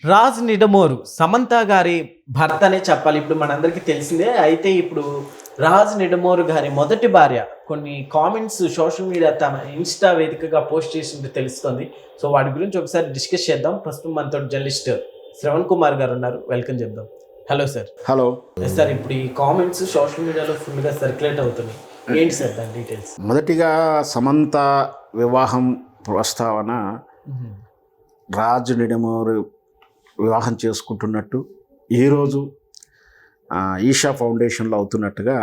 రాజ్ నిడమోరు సమంత గారి భర్త అనే చెప్పాలి. ఇప్పుడు మనందరికీ తెలిసిందే. అయితే ఇప్పుడు రాజ్ నిడమోరు గారి మొదటి భార్య కొన్ని కామెంట్స్ సోషల్ మీడియా తన ఇన్స్టా వేదికగా పోస్ట్ చేసింది తెలుస్తుంది. సో వాటి గురించి ఒకసారి డిస్కస్ చేద్దాం. ప్రస్తుతం మనతో జర్నలిస్ట్ శ్రవణ్ కుమార్ గారు ఉన్నారు. వెల్కమ్ చెప్దాం. Hello sir. హలో సార్, ఇప్పుడు ఈ కామెంట్స్ సోషల్ మీడియాలో ఫుల్గా సర్క్యులేట్ అవుతున్నాయి. ఏంటి సార్ దాని డీటెయిల్స్? మొదటిగా సమంత వివాహం ప్రస్తావన రాజు నిడమోరు వివాహం చేసుకుంటున్నట్టు ఈరోజు ఈషా ఫౌండేషన్లో అవుతున్నట్టుగా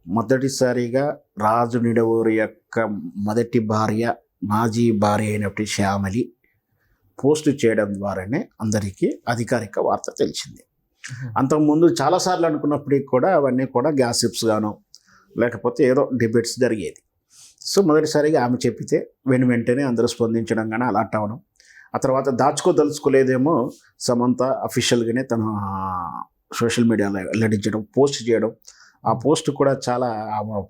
మొదటిసారిగా రాజు నిడమోరు యొక్క మొదటి భార్య మాజీ భార్య అయినటువంటి శ్యామలి పోస్టు చేయడం ద్వారానే అందరికీ అధికారిక వార్త తెలిసింది. అంతకుముందు చాలాసార్లు అనుకున్నప్పటికీ కూడా అవన్నీ కూడా గ్యాసిప్స్ గాను లేకపోతే ఏదో డిబేట్స్ జరిగేది. సో మొదటిసారిగా ఆమె చెప్పితే వెంటనే అందరూ స్పందించడం కానీ అలాంటి అవడం, ఆ తర్వాత దాచుకోదలుచుకోలేదేమో సమంత అఫీషియల్గానే తన సోషల్ మీడియాలో వెల్లడించడం, పోస్ట్ చేయడం. ఆ పోస్ట్ కూడా చాలా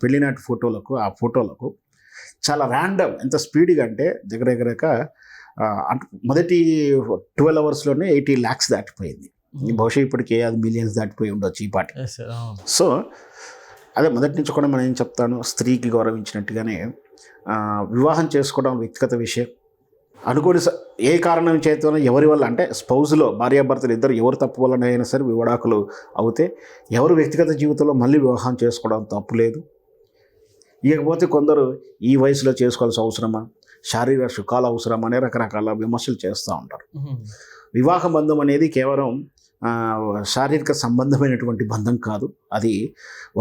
పెళ్లినాటి ఫోటోలకు చాలా ర్యాండమ్, ఎంత స్పీడ్గా అంటే దగ్గరగా మొదటి 12 అవర్స్లోనే 80 lakhs దాటిపోయింది. బహుశా ఇప్పటికే అది మిలియన్స్ దాటిపోయి ఉండొచ్చు ఈ పాటి. సో అదే మొదటి నుంచి కూడా మనం ఏం చెప్తాను, స్త్రీకి గౌరవించినట్టుగానే వివాహం చేసుకోవడం వ్యక్తిగత విషయం. అనుకోని ఏ కారణం చేతనో ఎవరి వల్ల అంటే స్పౌజ్లో భార్యాభర్తలు ఇద్దరు ఎవరు తప్పు వల్ల అయినా సరే విడాకులు అవుతే ఎవరు వ్యక్తిగత జీవితంలో మళ్ళీ వివాహం చేసుకోవడం తప్పు లేదు. ఇకపోతే కొందరు ఈ వయసులో చేసుకోవాల్సిన అవసరమా, శారీరక సుఖాలు అవసరమా అనే రకరకాల విమర్శలు చేస్తూ ఉంటారు. వివాహ బంధం అనేది కేవలం శారీరక సంబంధమైనటువంటి బంధం కాదు, అది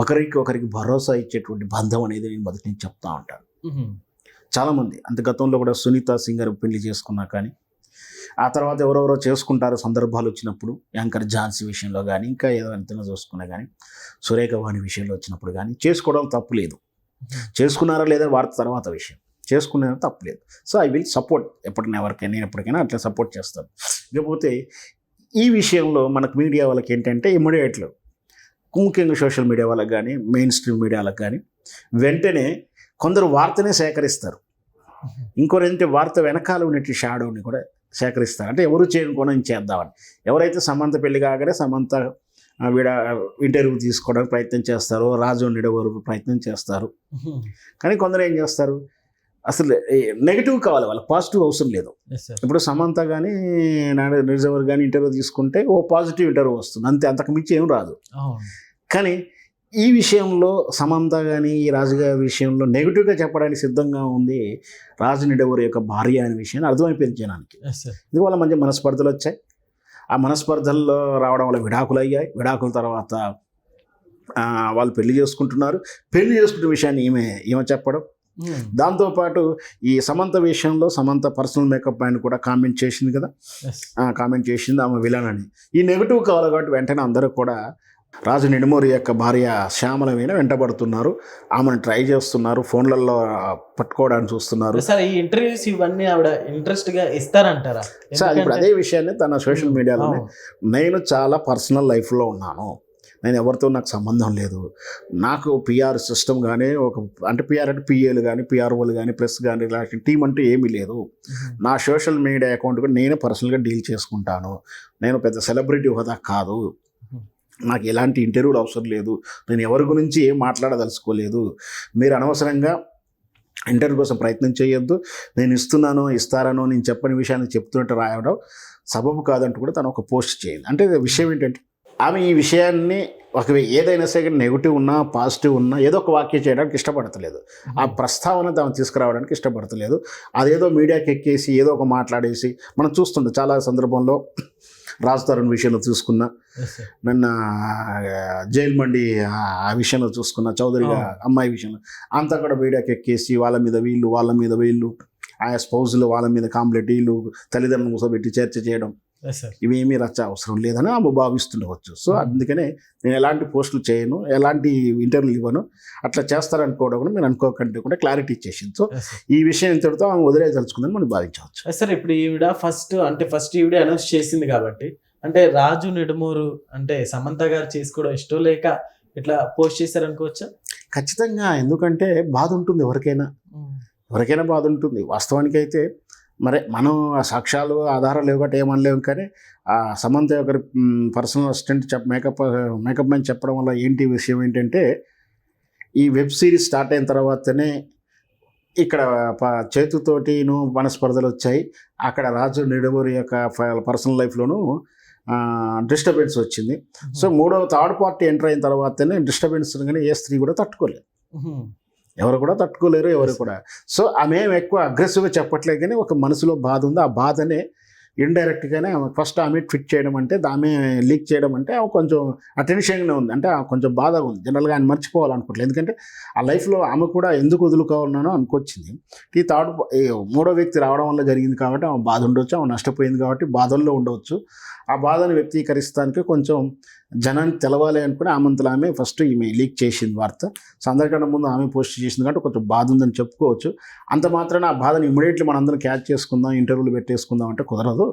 ఒకరికి భరోసా ఇచ్చేటువంటి బంధం అనేది నేను మొదటి నుంచి చెప్తా ఉంటాను. చాలామంది అంత గతంలో కూడా సునీత సింగ్ గారు పెళ్లి చేసుకున్నా కానీ ఆ తర్వాత ఎవరెవరో చేసుకుంటారు సందర్భాలు వచ్చినప్పుడు, యాంకర్ ఝాన్సీ విషయంలో కానీ ఇంకా ఏదో ఎంతైనా చూసుకున్నా కానీ సురేఖ వాణి విషయంలో వచ్చినప్పుడు కానీ చేసుకోవడం తప్పు లేదు. చేసుకున్నారా లేదా వార్త తర్వాత విషయం, చేసుకునే తప్పు లేదు. సో ఐ విల్ సపోర్ట్ నేను ఎప్పటికైనా అట్లా సపోర్ట్ చేస్తాను. ఇకపోతే ఈ విషయంలో మనకు మీడియా వాళ్ళకి ఏంటంటే ఇమ్మీడియట్లో, ముఖ్యంగా సోషల్ మీడియా వాళ్ళకి కానీ మెయిన్ స్ట్రీమ్ మీడియాలకు కానీ వెంటనే కొందరు వార్తనే సేకరిస్తారు, ఇంకొకరు ఏంటంటే వార్త వెనకాల ఉన్నట్టు షాడోని కూడా సేకరిస్తారు. అంటే ఎవరు చేయనుకోవడం చేద్దామని. ఎవరైతే సమంత పెళ్లి కాగానే సమంత ఇంటర్వ్యూ తీసుకోవడానికి ప్రయత్నం చేస్తారు, రాజు నిడమోరు ప్రయత్నం చేస్తారు. కానీ కొందరు ఏం చేస్తారు, అసలు నెగిటివ్ కావాలి, వాళ్ళకి పాజిటివ్ అవసరం లేదు. ఇప్పుడు సమంత కానీ నిజవర్ కానీ ఇంటర్వ్యూ తీసుకుంటే ఓ పాజిటివ్ ఇంటర్వ్యూ వస్తుంది అంతే, అంతకు మించి ఏం రాదు. కానీ ఈ విషయంలో సమంత కానీ ఈ రాజుగారి విషయంలో నెగిటివ్గా చెప్పడానికి సిద్ధంగా ఉంది రాజు నిడమోరు యొక్క భార్య అనే విషయాన్ని అర్థమైపోయింది జనానికి. ఇందువల్ల మంచి మనస్పర్ధలు వచ్చాయి. ఆ మనస్పర్ధల్లో రావడం వల్ల విడాకులు అయ్యాయి. విడాకుల తర్వాత వాళ్ళు పెళ్లి చేసుకుంటున్నారు. పెళ్లి చేసుకునే విషయాన్ని ఈమె చెప్పడం, దాంతోపాటు ఈ సమంత విషయంలో సమంత పర్సనల్ మేకప్ ఆయన కూడా కామెంట్ చేసింది కదా, కామెంట్ చేసింది ఆమె విలన్ అని. ఈ నెగిటివ్ కావాలి కాబట్టి వెంటనే అందరూ కూడా రాజు నిడమోరు యొక్క భార్య శ్యామల మీద వెంటబడుతున్నారు, ఆమెను ట్రై చేస్తున్నారు, ఫోన్లలో పట్టుకోవడానికి చూస్తున్నారు. సార్ ఈ ఇంటర్వ్యూస్ ఇవన్నీ ఆవిడ ఇంట్రెస్ట్గా ఇస్తారంటారా? సార్ ఇప్పుడు అదే విషయాన్ని తన సోషల్ మీడియాలో, నేను చాలా పర్సనల్ లైఫ్లో ఉన్నాను, నేను ఎవరితో నాకు సంబంధం లేదు, నాకు పిఆర్ సిస్టమ్ కానీ అంటే పిఆర్ అంటే పిఏలు కానీ పిఆర్ఓలు కానీ ప్రెస్ కానీ ఇలాంటి టీం అంటే ఏమీ లేదు. నా సోషల్ మీడియా అకౌంట్ కూడా నేనే పర్సనల్గా డీల్ చేసుకుంటాను, నేను పెద్ద సెలబ్రిటీ హోదా కాదు, నాకు ఎలాంటి ఇంటర్వ్యూలు అవసరం లేదు, నేను ఎవరి గురించి ఏం మాట్లాడదలుచుకోలేదు, మీరు అనవసరంగా ఇంటర్వ్యూ కోసం ప్రయత్నం చేయొద్దు, నేను ఇస్తారనో నేను చెప్పని విషయాన్ని చెప్తున్నట్టు రాయడం సబబు కాదంటూ కూడా తను ఒక పోస్ట్ చేయండి. అంటే విషయం ఏంటంటే ఆమె ఈ విషయాన్ని ఏదైనా సరే నెగిటివ్ ఉన్నా పాజిటివ్ ఉన్నా ఏదో ఒక వాక్యం చేయడానికి ఇష్టపడతలేదు, ఆ ప్రస్తావన తాను తీసుకురావడానికి ఇష్టపడతలేదు. అదేదో మీడియాకి ఎక్కేసి ఏదో ఒక మాట్లాడేసి మనం చూస్తుంటాం చాలా సందర్భంలో. రాజ్ తరుణ్ విషయంలో చూసుకున్నా, నిన్న జైల్ మండి ఆ విషయంలో చూసుకున్న చౌదరి అమ్మాయి విషయంలో అంతా కూడా మీడియాకి ఎక్కేసి వాళ్ళ మీద వీళ్ళు ఆయా స్పౌజ్లో వాళ్ళ మీద కాంప్లైంట్, వీళ్ళు తల్లిదండ్రులను కూర్చోబెట్టి చర్చ చేయడం, ఇవేమీ రచ్చ అవసరం లేదని ఆమె భావిస్తుండవచ్చు. సో అందుకనే నేను ఎలాంటి పోస్టులు చేయను, ఎలాంటి ఇంటర్వ్యూలు ఇవ్వను, అట్లా చేస్తారనుకోవడం కూడా మీరు అనుకోకంటే కూడా క్లారిటీ ఇచ్చేసింది. సో ఈ విషయం ఇంతటితో ఆమె వదిలేదలుచుకుందని మనం భావించవచ్చు. సార్ ఇప్పుడు ఈవిడ ఫస్ట్ ఈవిడ అనౌన్స్ చేసింది కాబట్టి, అంటే రాజు నిడమోరు అంటే సమంత గారు చేసుకోవడం ఇష్టం లేక ఇట్లా పోస్ట్ చేశారనుకోవచ్చా? ఖచ్చితంగా, ఎందుకంటే బాధ ఉంటుంది, ఎవరికైనా బాధ ఉంటుంది. వాస్తవానికి అయితే మరి మనం ఆ సాక్ష్యాలు ఆధారాలు లేవు కాబట్టి ఏమనలేము, కానీ ఆ సమంత యొక్క పర్సనల్ అసిస్టెంట్ మేకప్ మ్యాన్ చెప్పడం వల్ల ఏంటి విషయం ఏంటంటే, ఈ వెబ్ సిరీస్ స్టార్ట్ అయిన తర్వాతనే ఇక్కడ చేతుతోటిను మనస్పర్ధలు వచ్చాయి. అక్కడ రాజు నిడుమూరి యొక్క పర్సనల్ లైఫ్లోనూ డిస్టర్బెన్స్ వచ్చింది. సో థర్డ్ పార్టీ ఎంటర్ అయిన తర్వాతనే డిస్టర్బెన్స్ కానీ ఏ స్త్రీ కూడా తట్టుకోలేదు, ఎవరు కూడా తట్టుకోలేరు ఎవరు కూడా. సో ఆమె ఎక్కువ అగ్రెసివ్గా చెప్పట్లేదు, కానీ ఒక మనసులో బాధ ఉంది. ఆ బాధనే ఇండైరెక్ట్గానే ఆమె ఫస్ట్ ఆమె ట్వీట్ చేయడం అంటే, ఆమె లీక్ చేయడం అంటే ఆమె కొంచెం అటెన్షన్గానే ఉంది, అంటే ఆమె కొంచెం బాధగా ఉంది. జనరల్గా ఆయన మర్చిపోవాలనుకోవట్లేదు, ఎందుకంటే ఆ లైఫ్లో ఆమె కూడా ఎందుకు వదులుకోవాలన్నానో అనుకొచ్చింది. మూడో వ్యక్తి రావడం వల్ల జరిగింది కాబట్టి ఆమె బాధ ఉండొచ్చు, ఆమె నష్టపోయింది కాబట్టి బాధల్లో ఉండవచ్చు. ఆ బాధను వ్యక్తీకరిస్తానికి కొంచెం జనానికి తెలవాలి అనుకుని ఆమంతలో ఆమె ఫస్ట్ ఈమె లీక్ చేసింది వార్త. సో అందరికన్నా ముందు ఆమె పోస్ట్ చేసింది కాబట్టి కొంచెం బాధ ఉందని చెప్పుకోవచ్చు. అంత మాత్రాన ఆ బాధను ఇమీడియట్లీ మనందరం క్యాచ్ చేసుకుందాం, ఇంటర్వ్యూలు పెట్టేసుకుందాం అంటే కుదరదు.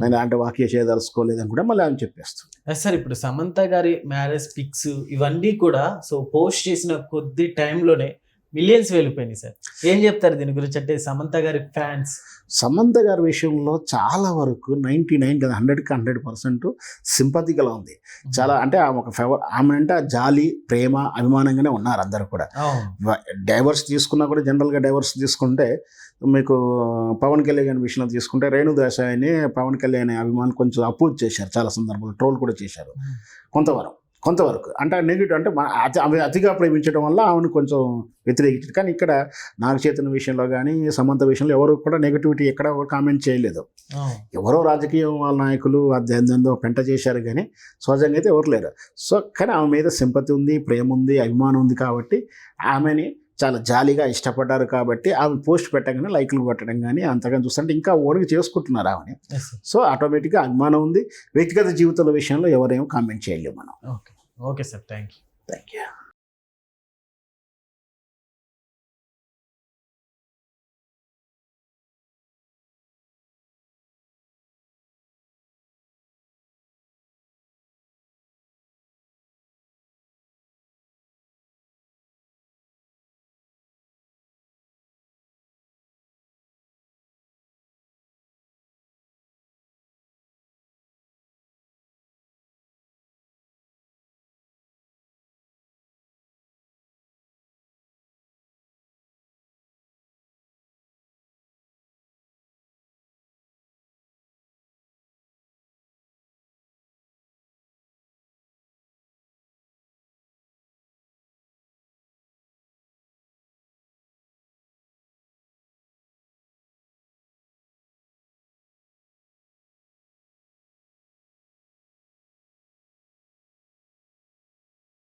నేను అలాంటి వాక్య చేయదలుచుకోలేదని కూడా మళ్ళీ ఆమె చెప్పేస్తుంది. సార్ ఇప్పుడు సమంత గారి మ్యారేజ్ పిక్స్ ఇవన్నీ కూడా సో పోస్ట్ చేసిన కొద్ది టైంలోనే మిలియన్స్ వెళ్ళిపోయినాయి సార్. ఏం చెప్తారు దీని గురించి? అంటే సమంత గారి ఫ్యాన్స్ సమంత గారి విషయంలో చాలా వరకు 99 కదా 100కి 100% సింపతిగా ఉంది. చాలా అంటే ఆమె ఒక ఆమె అంటే జాలి, ప్రేమ, అభిమానంగానే ఉన్నారు అందరూ కూడా. డైవర్స్ తీసుకున్నా కూడా జనరల్గా డైవర్స్ తీసుకుంటే మీకు పవన్ కళ్యాణ్ విషయంలో తీసుకుంటే రేణు దేశాయిని పవన్ కళ్యాణ్ అభిమానులు కొంచెం అపోజ్ చేశారు, చాలా సందర్భాలు ట్రోల్ కూడా చేశారు కొంతవరకు. అంటే నెగిటివ్ అంటే ఆమె అతిగా ప్రేమించడం వల్ల ఆమెను కొంచెం వ్యతిరేకించారు. కానీ ఇక్కడ నాగ చైతన్య విషయంలో కానీ సమంత విషయంలో ఎవరు కూడా నెగిటివిటీ ఎక్కడ కామెంట్ చేయలేదు. ఎవరో రాజకీయ వాళ్ళ నాయకులు అదేందో పెంట చేశారు, కానీ సహజంగా అయితే ఎవరు లేరు. సో కానీ ఆమె మీద సింపతి ఉంది, ప్రేమ ఉంది, అభిమానం ఉంది కాబట్టి ఆమెని చాలా జాలీగా ఇష్టపడ్డారు కాబట్టి ఆమె పోస్ట్ పెట్టగానే లైక్లు కొట్టడం కానీ అంతగా చూస్తుంటే ఇంకా ఓడికి చేసుకుంటున్నారు ఆమెని. సో ఆటోమేటిక్గా అభిమానం ఉంది. వ్యక్తిగత జీవితాల విషయంలో ఎవరేమో కామెంట్ చేయలేము మనం. Okay sir, thank you.